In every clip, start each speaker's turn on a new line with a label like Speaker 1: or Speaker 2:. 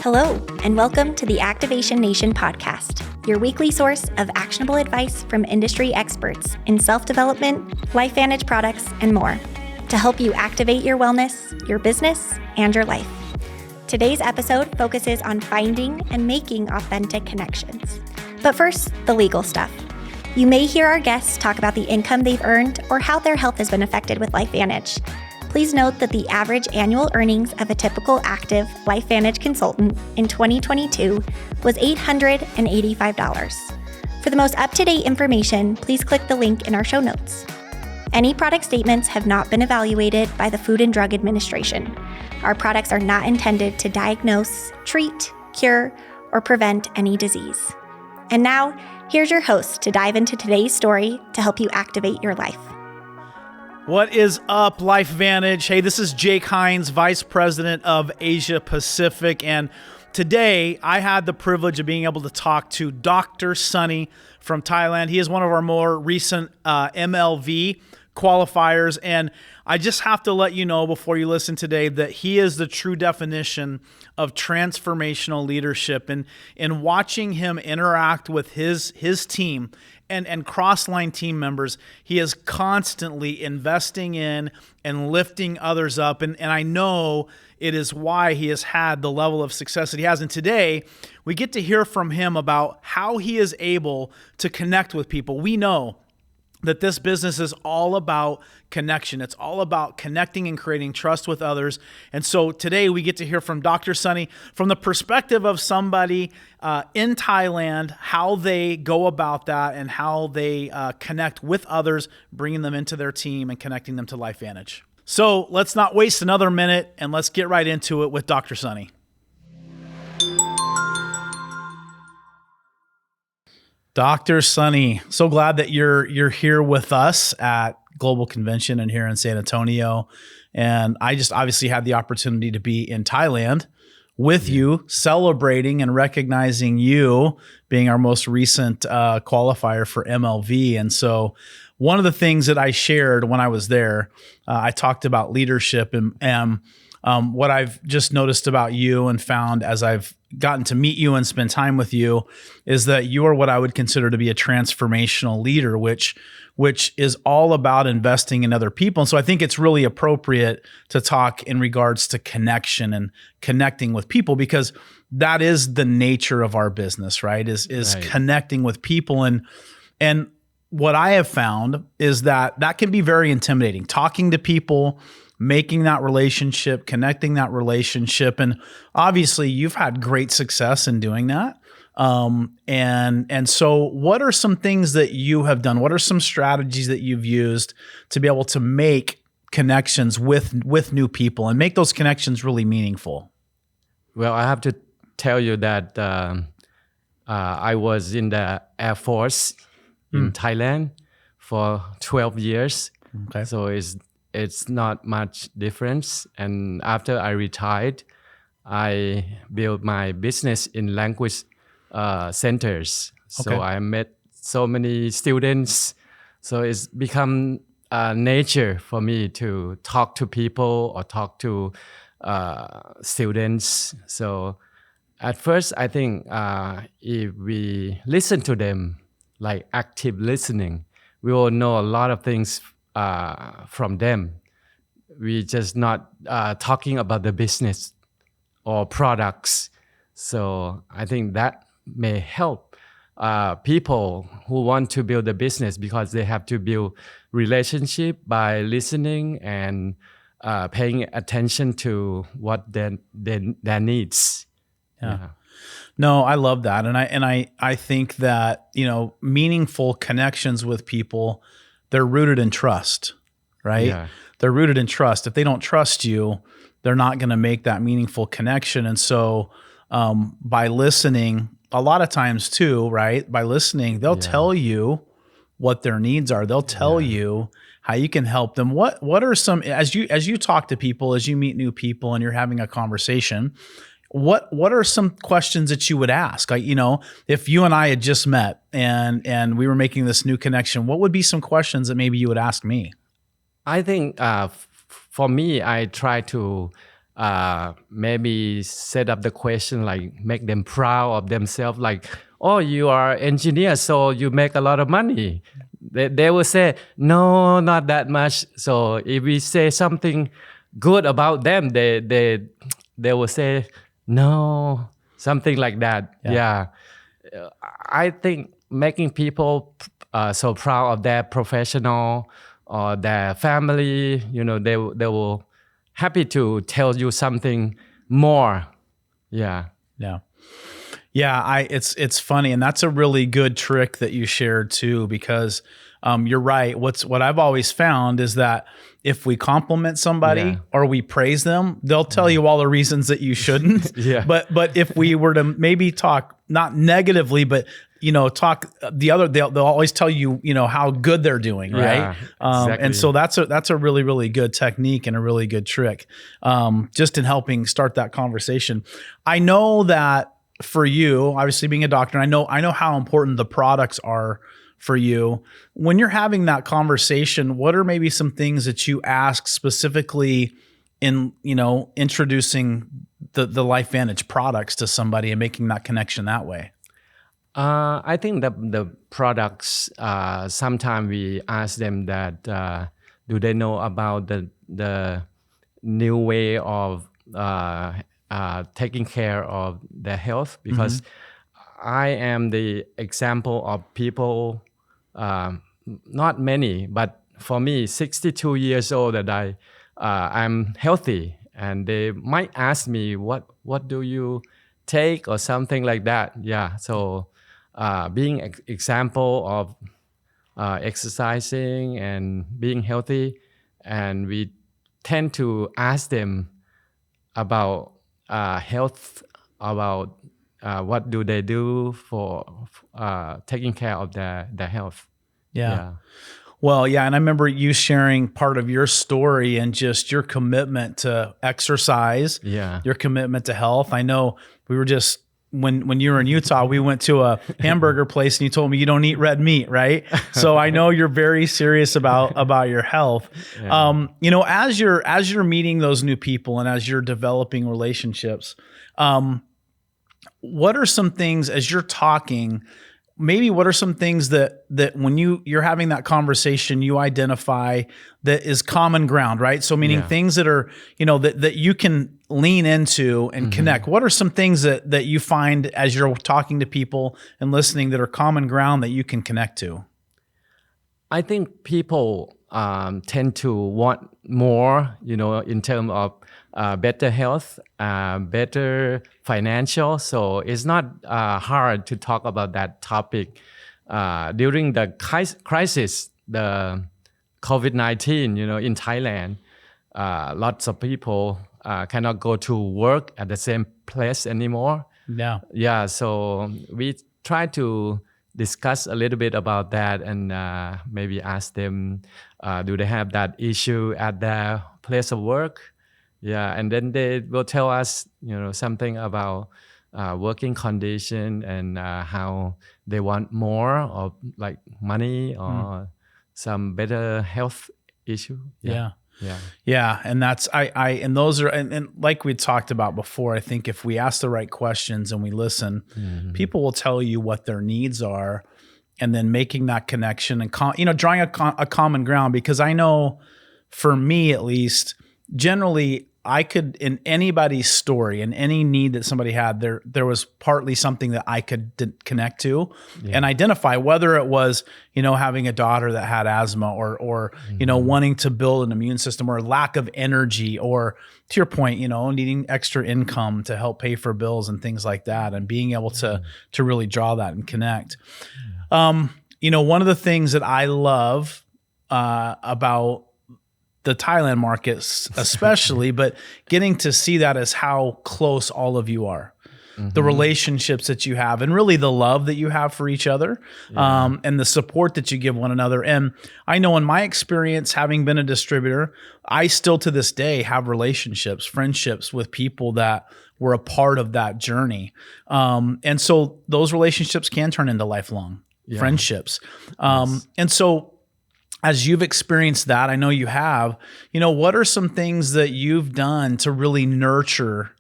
Speaker 1: Hello, and welcome to the Activation Nation podcast, your weekly source of actionable advice from industry experts in self-development, LifeVantage products, and more to help you activate your wellness, your business, and your life. Today's episode focuses on finding and making authentic connections. But first, the legal stuff. You may hear our guests talk about the income they've earned or how their health has been affected with LifeVantage. Please note that the average annual earnings of a typical active LifeVantage consultant in 2022 was $885. For the most up-to-date information, please click the link in our show notes. Any product statements have not been evaluated by the Food and Drug Administration. Our products are not intended to diagnose, treat, cure, or prevent any disease. And now, here's your host to dive into today's story to help you activate your life.
Speaker 2: What is up, LifeVantage? Hey, this is Jake Hines, Vice President of Asia Pacific, and today I had the privilege of being able to talk to Dr. Sonny from Thailand. He is one of our more recent MLV qualifiers, and I just have to let you know before you listen today that he is the true definition of transformational leadership. And in watching him interact with his team and cross-line team members, he is constantly investing in and lifting others up. And I know it is why he has had the level of success that he has. And today, we get to hear from him about how he is able to connect with people. We know that this business is all about connection. It's all about connecting and creating trust with others. And so today we get to hear from Dr. Sonny from the perspective of somebody in Thailand, how they go about that and how they connect with others, bringing them into their team and connecting them to LifeVantage. So let's not waste another minute and let's get right into it with Dr. Sonny. Dr. Sonny, so glad that you're here with us at Global Convention and here in San Antonio. And I just obviously had the opportunity to be in Thailand with you, celebrating and recognizing you being our most recent qualifier for MLV. And so one of the things that I shared when I was there, I talked about leadership and what I've just noticed about you and found as I've gotten to meet you and spend time with you is that you are what I would consider to be a transformational leader, which is all about investing in other people. And so I think it's really appropriate to talk in regards to connection and connecting with people, because that is the nature of our business, right? Is right. Connecting with people. And what I have found is that can be very intimidating, talking to people, making that relationship, connecting that relationship. And obviously you've had great success in doing that. And so what are some things that you have done? What are some strategies that you've used to be able to make connections with new people and make those connections really meaningful?
Speaker 3: Well, I have to tell you that I was in the Air Force in Thailand for 12 years.
Speaker 2: Okay.
Speaker 3: So it's not much difference. And after I retired, I built my business in language centers.
Speaker 2: Okay.
Speaker 3: So I met so many students. So it's become nature for me to talk to people or talk to students. So at first, I think if we listen to them, like active listening, we will know a lot of things from them. We just not talking about the business or products. So I think that may help people who want to build a business, because they have to build relationship by listening and paying attention to what their needs.
Speaker 2: Yeah. No, I love that. And I think that, meaningful connections with people, they're rooted in trust, right?
Speaker 3: Yeah.
Speaker 2: They're rooted in trust. If they don't trust you, they're not going to make that meaningful connection. And so by listening, a lot of times too, right? By listening, they'll tell you what their needs are. They'll tell you how you can help them. What are some, as you talk to people, as you meet new people and you're having a conversation, what are some questions that you would ask? Like, if you and I had just met and we were making this new connection, what would be some questions that maybe you would ask me?
Speaker 3: I think for me, I try to maybe set up the question, like make them proud of themselves, like, oh, you are engineer, so you make a lot of money. They will say, no, not that much. So if we say something good about them, they will say, no, something like that. Yeah. I think making people so proud of their professional or their family, they will happy to tell you something more. Yeah.
Speaker 2: Yeah, it's funny, and that's a really good trick that you shared too, because you're right. What I've always found is that if we compliment somebody or we praise them, they'll tell you all the reasons that you shouldn't. But if we were to maybe talk not negatively, but talk they'll always tell you how good they're doing, right?
Speaker 3: Exactly.
Speaker 2: And so that's a really, really good technique and a really good trick, just in helping start that conversation. I know that for you, obviously being a doctor, I know how important the products are for you. When you're having that conversation, what are maybe some things that you ask specifically in introducing the LifeVantage products to somebody and making that connection that way?
Speaker 3: I think the products, sometimes we ask them that do they know about the new way of taking care of their health, because I am the example of people, not many, but for me, 62 years old, that I'm healthy, and they might ask me what do you take or something like that. So being an example of exercising and being healthy, and we tend to ask them about health, about what do they do for taking care of their health.
Speaker 2: Well, and I remember you sharing part of your story and just your commitment to exercise, your commitment to health. I know we were just, when you were in Utah, we went to a hamburger place and you told me you don't eat red meat, right? So I know you're very serious about your health. As you're meeting those new people and as you're developing relationships, what are some things as you're talking, maybe what are some things that when you're having that conversation, you identify that is common ground, right? So meaning things that are, that you can lean into and connect. What are some things that you find as you're talking to people and listening that are common ground that you can connect to?
Speaker 3: I think people tend to want more, in terms of better health, better financial. So it's not hard to talk about that topic. During the crisis, the COVID-19, in Thailand, lots of people cannot go to work at the same place anymore. So we try to discuss a little bit about that, and maybe ask them, do they have that issue at their place of work? And then they will tell us, something about working condition and how they want more of like money or some better health issue.
Speaker 2: And that's and those are and like we talked about before, I think if we ask the right questions and we listen, people will tell you what their needs are, and then making that connection and drawing a common ground. Because I know, for me at least, generally I could, in anybody's story and any need that somebody had, there was partly something that I could connect to and identify, whether it was, having a daughter that had asthma or wanting to build an immune system, or lack of energy, or to your point, needing extra income to help pay for bills and things like that, and being able to really draw that and connect. One of the things that I love about the Thailand markets especially, but getting to see that as how close all of you are, the relationships that you have, and really the love that you have for each other, and the support that you give one another. And I know in my experience, having been a distributor, I still to this day have relationships, friendships with people that were a part of that journey. And so those relationships can turn into lifelong friendships. And so as you've experienced that, I know you have, what are some things that you've done to really nurture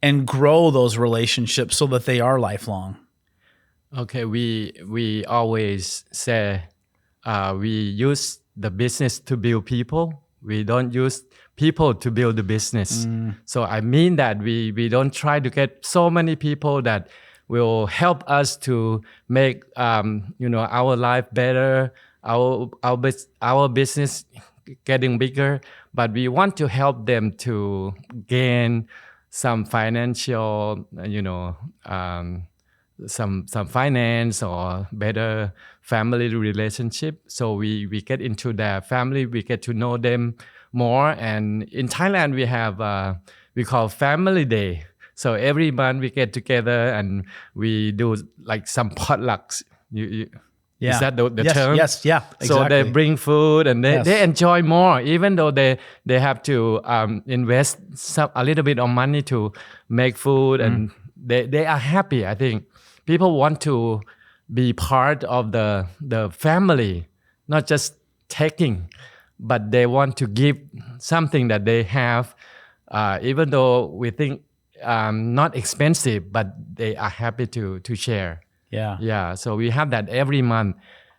Speaker 2: and grow those relationships so that they are lifelong?
Speaker 3: Okay, we always say we use the business to build people. We don't use people to build the business. So I mean that we don't try to get so many people that will help us to make our life better, our business getting bigger. But we want to help them to gain some financial, some finance or better family relationship. So we get into their family, we get to know them more. And in Thailand, we have we call Family Day. So every month we get together and we do like some potlucks. Is that the
Speaker 2: yes,
Speaker 3: term?
Speaker 2: Yes, yeah, exactly.
Speaker 3: So they bring food and they enjoy more, even though they have to invest a little bit of money to make food, and they are happy. I think people want to be part of the family, not just taking, but they want to give something that they have, even though we think not expensive, but they are happy to share. Yeah. So we have that every month,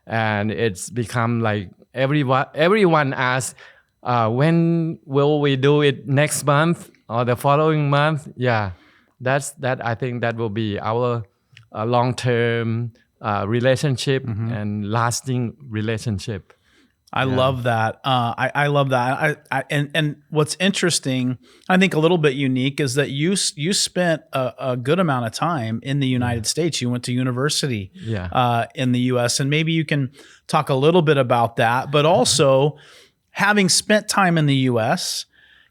Speaker 3: and it's become like everyone asks, when will we do it next month or the following month? Yeah, that I think that will be our long-term relationship and lasting relationship.
Speaker 2: I love that. I love that. And what's interesting, I think a little bit unique, is that you spent a good amount of time in the United States. You went to university in the U.S. And maybe you can talk a little bit about that. But also, having spent time in the U.S.,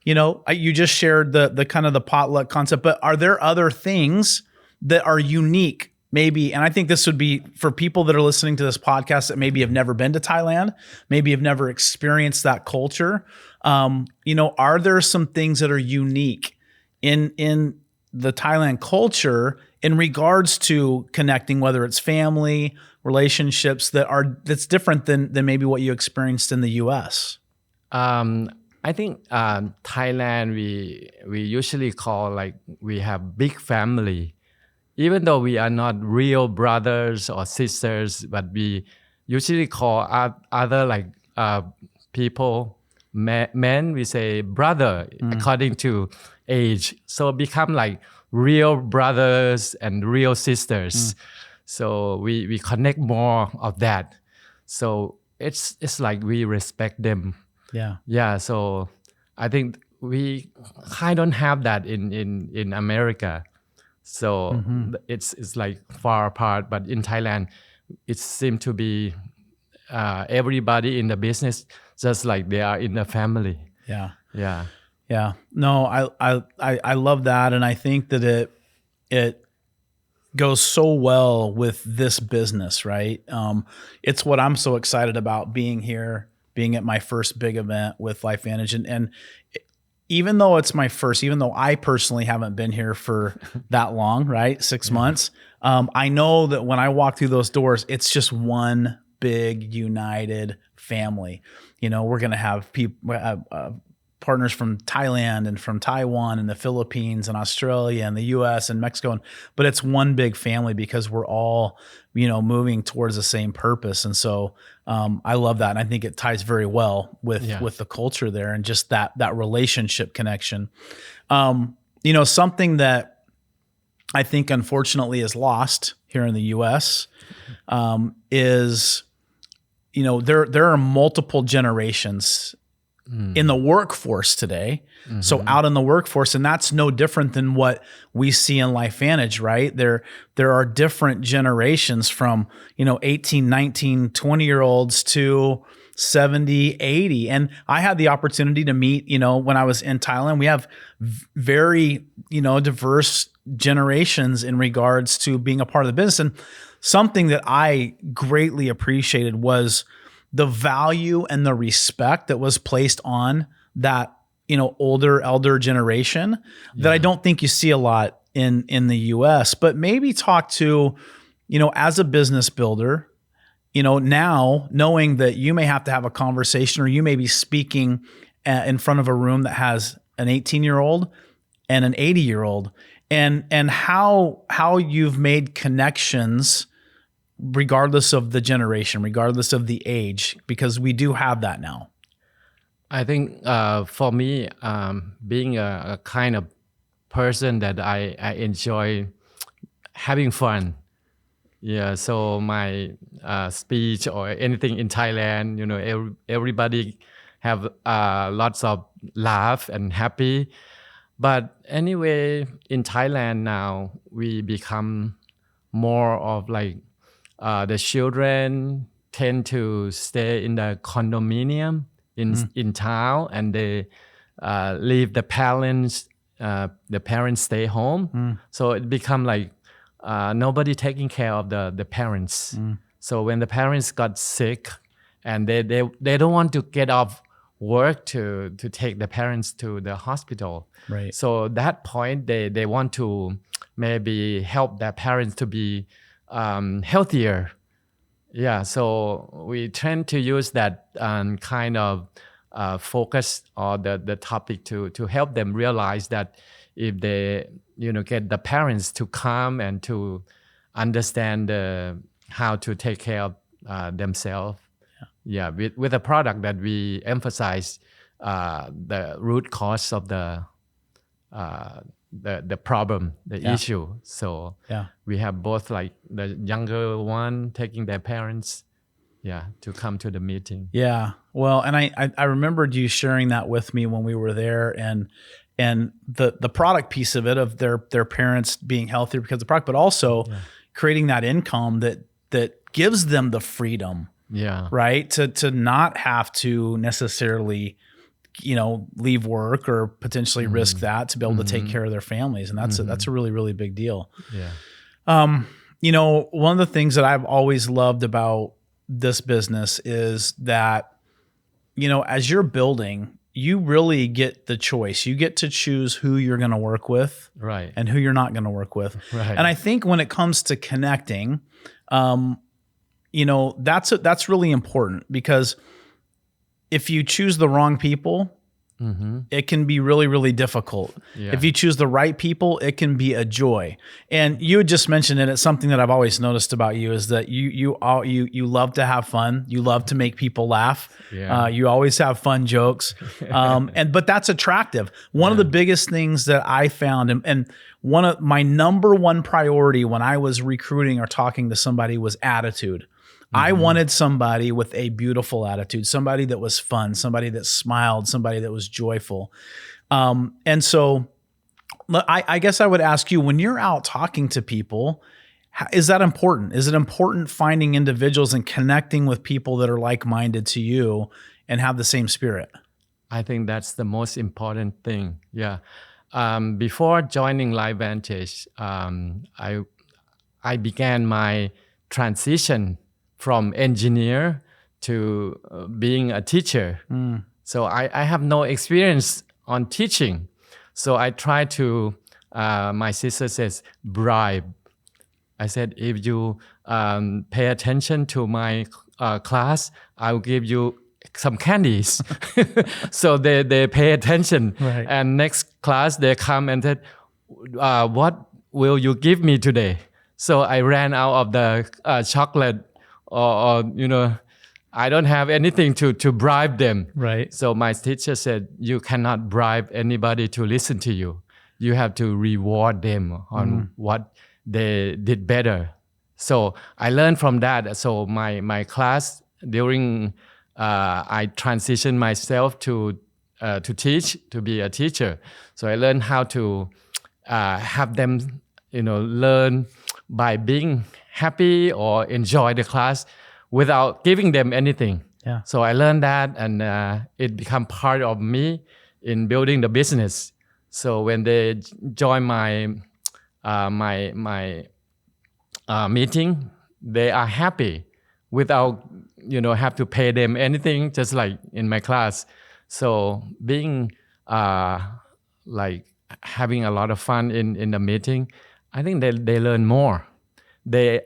Speaker 2: you just shared the kind of the potluck concept. But are there other things that are unique? Maybe, and I think this would be for people that are listening to this podcast that maybe have never been to Thailand, maybe have never experienced that culture. Are there some things that are unique in the Thailand culture in regards to connecting, whether it's family, relationships, that's different than maybe what you experienced in the U.S.?
Speaker 3: I think Thailand, we usually call, like, we have big family. Even though we are not real brothers or sisters, but we usually call other like people, men, we say brother according to age. So become like real brothers and real sisters. So we connect more of that. So it's like we respect them. Yeah. So I think we kind of don't have that in America. So it's like far apart, but in Thailand, it seems to be everybody in the business just like they are in the family. Yeah. No, I love that, and I think that it goes so well with this business, right? It's what I'm so excited about, being here, being at my first big event with LifeVantage, and even though it's my first, even though I personally haven't been here for that long, right? 6 months. I know that when I walk through those doors, it's just one big united family. We're going to have people, partners from Thailand and from Taiwan and the Philippines and Australia and the US and Mexico. But it's one big family because we're all, moving towards the same purpose. And so I love that. And I think it ties very well with the culture there and just that relationship connection. Something that I think unfortunately is lost here in the US is, there are multiple generations in the workforce today. So out in the workforce, and that's no different than what we see in LifeVantage, right? There are different generations from, 18, 19, 20-year-olds to 70, 80. And I had the opportunity to meet, when I was in Thailand, we have very, diverse generations in regards to being a part of the business. And something that I greatly appreciated was the value and the respect that was placed on that, elder generation that I don't think you see a lot in the US. But maybe talk to, as a business builder,
Speaker 2: now knowing that you may have to have a conversation or you may be speaking in front of a room that has an 18-year-old and an 80-year-old, and how you've made connections regardless of the generation, regardless of the age, because we do have that now.
Speaker 3: I think for me, being a kind of person that I enjoy having fun. Yeah, so my speech or anything in Thailand, everybody have lots of laugh and happy. But anyway, in Thailand now, we become more of like the children tend to stay in the condominium in town, and they leave the parents. The parents stay home, so it become like nobody taking care of the parents. So when the parents got sick, and they don't want to get off work to take the parents to the hospital.
Speaker 2: Right.
Speaker 3: So at that point they want to maybe help their parents to be healthier. Yeah, so we tend to use that kind of focus or the topic to help them realize that if they get the parents to come and to understand how to take care of themselves. Yeah, with a product that we emphasize the root cause of the problem, the issue. So we have both like the younger one taking their parents, to come to the meeting.
Speaker 2: Yeah, well, and I remembered you sharing that with me when we were there, and the product piece of it, of their parents being healthier because of the product, but also creating that income that gives them the freedom.
Speaker 3: Yeah.
Speaker 2: Right. To not have to necessarily, leave work or potentially risk that to be able to take care of their families. And that's a really, really big deal.
Speaker 3: Yeah.
Speaker 2: One of the things that I've always loved about this business is that, as you're building, you really get the choice. You get to choose who you're going to work with,
Speaker 3: right,
Speaker 2: and who you're not going to work with.
Speaker 3: Right.
Speaker 2: And I think when it comes to connecting, that's really important, because if you choose the wrong people, it can be really, really difficult.
Speaker 3: Yeah.
Speaker 2: If you choose the right people, it can be a joy. And you had just mentioned it. It's something that I've always noticed about you is that you love to have fun. You love to make people laugh.
Speaker 3: Yeah.
Speaker 2: You always have fun jokes. But that's attractive. One of the biggest things that I found, and one of my number one priority when I was recruiting or talking to somebody, was attitude. I wanted somebody with a beautiful attitude, somebody that was fun, somebody that smiled, somebody that was joyful. And so I guess I would ask you, when you're out talking to people, is that important? Is it important finding individuals and connecting with people that are like-minded to you and have the same spirit?
Speaker 3: I think that's the most important thing. Yeah. Before joining LifeVantage, I began my transition from engineer to being a teacher. So I have no experience on teaching. So I try to, my sister says, bribe. I said, if you pay attention to my class, I'll give you some candies. So they pay attention.
Speaker 2: Right.
Speaker 3: And next class, they come and said, what will you give me today? So I ran out of the chocolate, or I don't have anything to bribe them.
Speaker 2: Right.
Speaker 3: So my teacher said, you cannot bribe anybody to listen to you. You have to reward them on what they did better. So I learned from that. So my class, during I transitioned myself to teach, to be a teacher. So I learned how to have them learn by being happy or enjoy the class without giving them anything.
Speaker 2: Yeah.
Speaker 3: So I learned that, and it became part of me in building the business. So when they join my meeting, they are happy without have to pay them anything, just like in my class. So being like having a lot of fun in the meeting, I think they learn more. They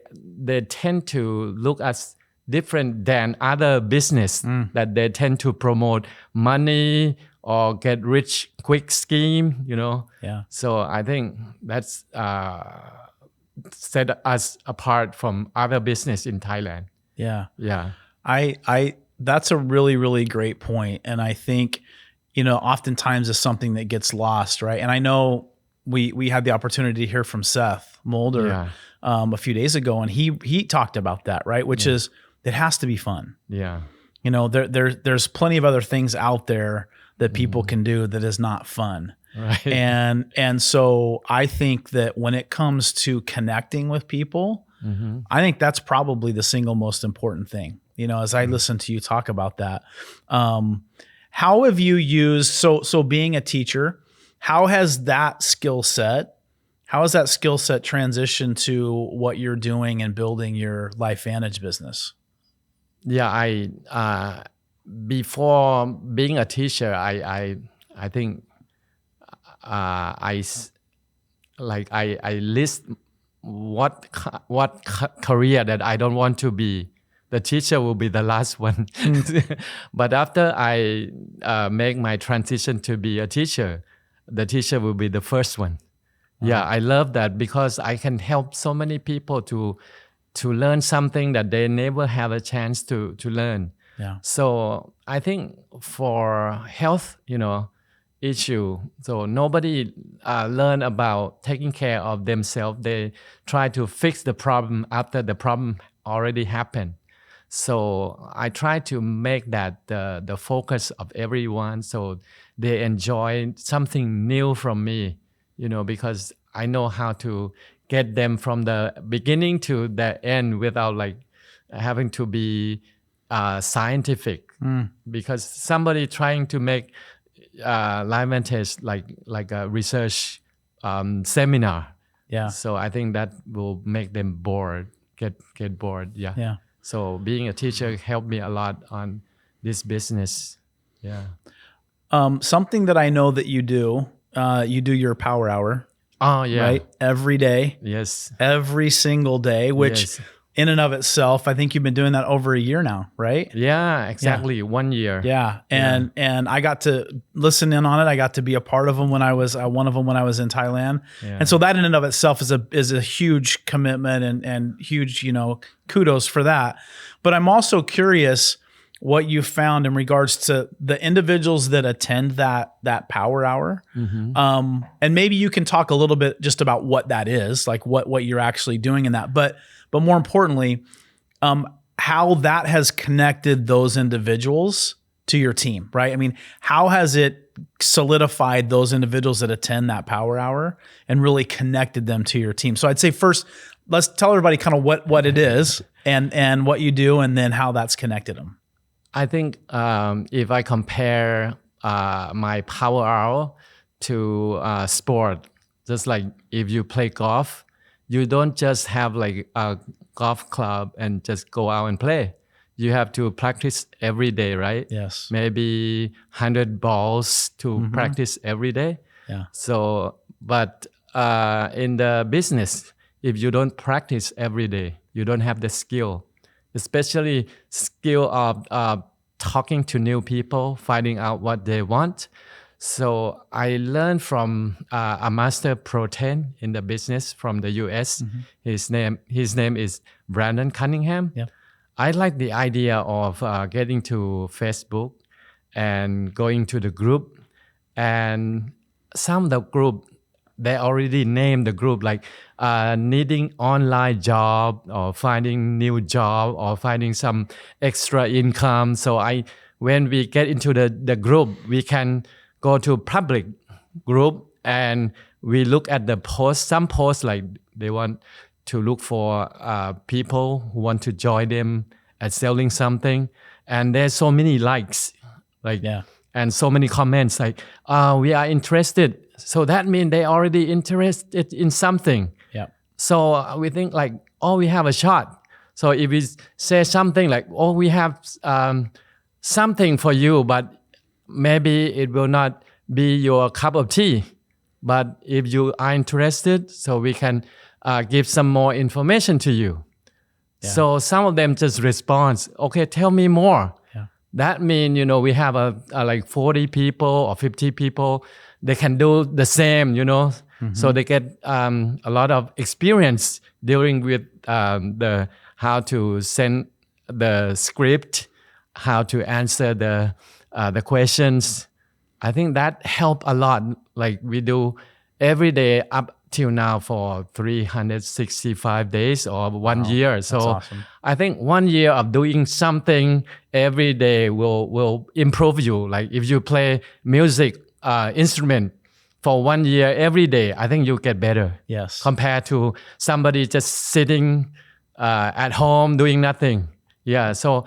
Speaker 3: tend to look at different than other business that they tend to promote money or get rich quick scheme,
Speaker 2: Yeah.
Speaker 3: So I think that's set us apart from other business in Thailand.
Speaker 2: Yeah.
Speaker 3: Yeah.
Speaker 2: I that's a really, really great point. And I think, oftentimes is something that gets lost, right? And I know we had the opportunity to hear from Seth Mulder a few days ago, and he talked about that, right? Which is, it has to be fun.
Speaker 3: Yeah.
Speaker 2: There's plenty of other things out there that people can do that is not fun.
Speaker 3: Right.
Speaker 2: And so I think that when it comes to connecting with people, I think that's probably the single most important thing. As I listen to you talk about that, how have you used, so being a teacher, how has that skill set transitioned to what you're doing and building your LifeVantage business?
Speaker 3: Yeah, I before being a teacher, I think I list what career that I don't want to be. The teacher will be the last one. But after I make my transition to be a teacher, the teacher will be the first one. Yeah, I love that because I can help so many people to learn something that they never have a chance to learn.
Speaker 2: Yeah.
Speaker 3: So I think for health, issue, so nobody learn about taking care of themselves. They try to fix the problem after the problem already happened. So I try to make that the focus of everyone, so they enjoy something new from me, because I know how to get them from the beginning to the end without having to be scientific. Because somebody trying to make LifeVantage like a research seminar.
Speaker 2: Yeah.
Speaker 3: So I think that will make them bored, get bored. Yeah.
Speaker 2: Yeah.
Speaker 3: So being a teacher helped me a lot on this business. Yeah.
Speaker 2: Something that I know that you do your power hour.
Speaker 3: Oh yeah.
Speaker 2: Right? Every day.
Speaker 3: Yes.
Speaker 2: Every single day, which
Speaker 3: Yes.
Speaker 2: in and of itself, I think you've been doing that over a year now, right?
Speaker 3: Yeah, exactly. 1 year.
Speaker 2: Yeah. And I got to listen in on it. I got to be a part of them when I was one of them when I was in Thailand.
Speaker 3: Yeah.
Speaker 2: And so that in and of itself is a huge commitment and huge, kudos for that. But I'm also curious what you found in regards to the individuals that attend that power hour. And maybe you can talk a little bit just about what that is, like what you're actually doing in that. But more importantly, how that has connected those individuals to your team, right? I mean, how has it solidified those individuals that attend that power hour and really connected them to your team? So I'd say first, let's tell everybody kind of what it is and what you do, and then how that's connected them.
Speaker 3: I think if I compare my power hour to sport, just like if you play golf, you don't just have like a golf club and just go out and play. You have to practice every day, right?
Speaker 2: Yes.
Speaker 3: Maybe 100 balls to practice every day.
Speaker 2: Yeah.
Speaker 3: So, but in the business, if you don't practice every day, you don't have the skill, especially skill of talking to new people, finding out what they want. So I learned from a master pro 10 in the business from the US. His name is Brandon Cunningham.
Speaker 2: Yeah.
Speaker 3: I like the idea of getting to Facebook and going to the group. And some of the group, they already named the group like needing online job or finding new job or finding some extra income. So when we get into the group, we can go to public group and we look at the post. Some posts like they want to look for people who want to join them at selling something, and there's so many likes, and so many comments like, we are interested. So that means they already interested in something.
Speaker 2: Yeah.
Speaker 3: So we think like, we have a shot. So if we say something like, we have something for you, but maybe it will not be your cup of tea. But if you are interested, so we can give some more information to you.
Speaker 2: Yeah.
Speaker 3: So some of them just respond, okay, tell me more.
Speaker 2: Yeah.
Speaker 3: That means, we have a like 40 people or 50 people. They can do the same, So they get a lot of experience dealing with the how to send the script, how to answer the questions. I think that helped a lot. Like we do every day up till now for 365 days or 1 year. So
Speaker 2: awesome.
Speaker 3: I think 1 year of doing something every day will improve you. Like if you play music instrument for 1 year every day, I think you get better.
Speaker 2: Yes.
Speaker 3: Compared to somebody just sitting at home doing nothing. Yeah. So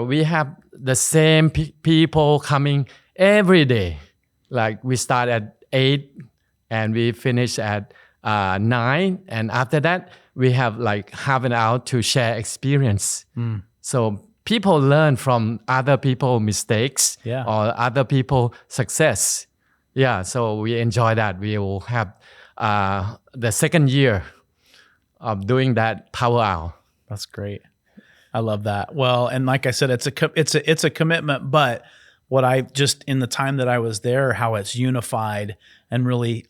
Speaker 3: we have the same people coming every day. Like we start at 8 and we finish at 9. And after that, we have like half an hour to share experience. So people learn from other people's mistakes or other people's success. Yeah, so we enjoy that. We will have the second year of doing that power hour.
Speaker 2: That's great. I love that. Well, and like I said, it's a commitment, but what I just in the time that I was there, how it's unified and really,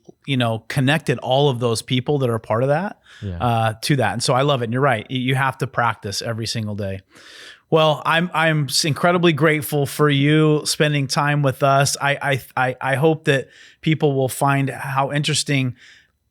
Speaker 2: connected all of those people that are part of that to that. And so I love it. And you're right. You have to practice every single day. Well, I'm incredibly grateful for you spending time with us. I hope that people will find how interesting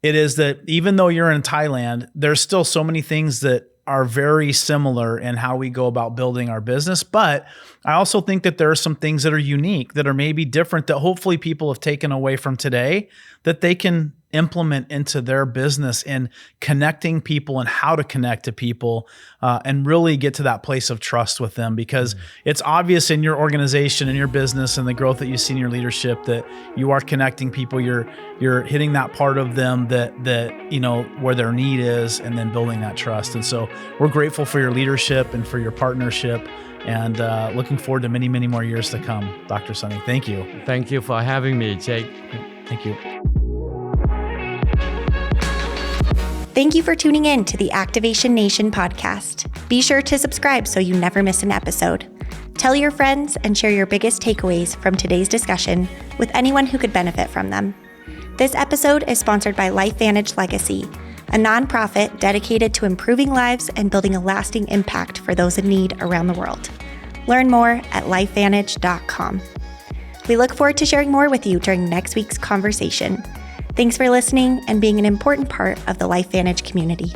Speaker 2: it is that even though you're in Thailand, there's still so many things that are very similar in how we go about building our business. But I also think that there are some things that are unique, that are maybe different, that hopefully people have taken away from today that they can implement into their business in connecting people and how to connect to people and really get to that place of trust with them, because it's obvious in your organization and your business and the growth that you see in your leadership that you are connecting people. You're hitting that part of them that where their need is, and then building that trust. And so we're grateful for your leadership and for your partnership, and looking forward to many, many more years to come. Dr. Sonny, thank you.
Speaker 3: Thank you for having me, Jake.
Speaker 2: Thank you.
Speaker 1: Thank you for tuning in to the Activation Nation podcast. Be sure to subscribe so you never miss an episode. Tell your friends and share your biggest takeaways from today's discussion with anyone who could benefit from them. This episode is sponsored by LifeVantage Legacy, a nonprofit dedicated to improving lives and building a lasting impact for those in need around the world. Learn more at lifevantage.com. We look forward to sharing more with you during next week's conversation. Thanks for listening and being an important part of the LifeVantage community.